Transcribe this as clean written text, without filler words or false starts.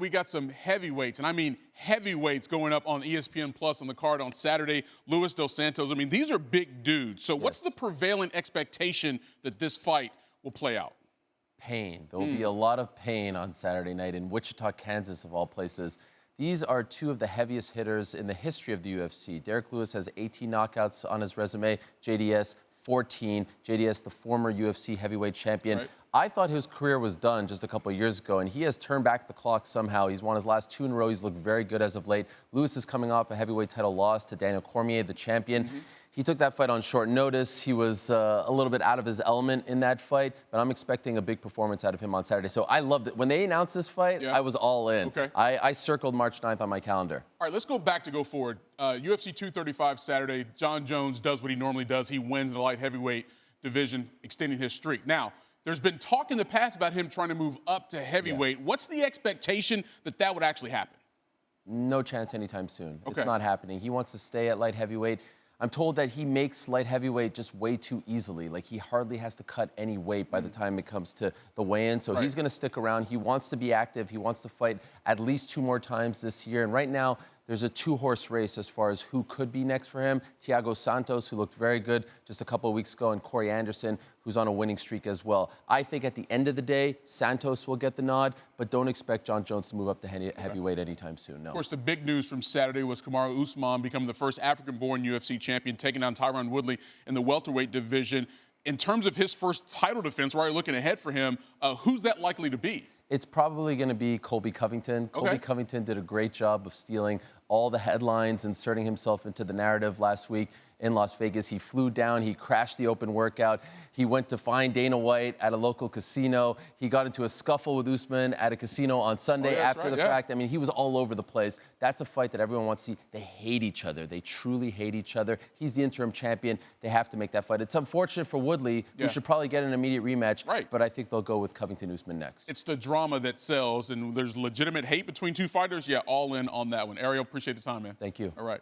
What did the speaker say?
We got some heavyweights, and I mean heavyweights going up on ESPN Plus on the card on Saturday. Junior dos Santos. I mean, these are big dudes. So what's the prevailing expectation that this fight will play out? Pain. There will be a lot of pain on Saturday night in Wichita, Kansas, of all places. These are two of the heaviest hitters in the history of the UFC. Derrick Lewis has 18 knockouts on his resume. JDS, 14. JDS, the former UFC heavyweight champion. Right. I thought his career was done just a couple of years ago, and he has turned back the clock somehow. He's won his last 2 in a row. He's looked very good as of late. Lewis is coming off a heavyweight title loss to Daniel Cormier, the champion. He took that fight on short notice. He was a little bit out of his element in that fight, but I'm expecting a big performance out of him on Saturday. So I loved it. When they announced this fight, I was all in. Okay. I circled March 9th on my calendar. All right, let's go back to go forward. UFC 235 Saturday, Jon Jones does what he normally does. He wins the light heavyweight division, extending his streak. Now, there's been talk in the past about him trying to move up to heavyweight. What's the expectation that that would actually happen? No chance anytime soon. Okay. It's not happening. He wants to stay at light heavyweight. I'm told that he makes light heavyweight just way too easily. Like, he hardly has to cut any weight by the time it comes to the weigh-in. So he's going to stick around. He wants to be active. He wants to fight at least 2 more times this year. And right now, there's a 2-horse race as far as who could be next for him. Thiago Santos, who looked very good just a couple of weeks ago, and Corey Anderson, who's on a winning streak as well. I think at the end of the day, Santos will get the nod, but don't expect Jon Jones to move up to heavyweight anytime soon, no. Of course, the big news from Saturday was Kamaru Usman becoming the first African-born UFC champion, taking down Tyron Woodley in the welterweight division. In terms of his first title defense, where you're looking ahead for him, who's that likely to be? It's probably going to be Colby Covington. Colby Covington did a great job of stealing all the headlines, inserting himself into the narrative last week in Las Vegas. He flew down, he crashed the open workout. He went to find Dana White at a local casino. He got into a scuffle with Usman at a casino on Sunday after the fact. I mean, he was all over the place. That's a fight that everyone wants to see. They hate each other. They truly hate each other. He's the interim champion. They have to make that fight. It's unfortunate for Woodley, who should probably get an immediate rematch, but I think they'll go with Covington-Usman next. It's the drama that sells, and there's legitimate hate between 2 fighters. Yeah, all in on that one. Ariel, appreciate the time, man. Thank you. All right.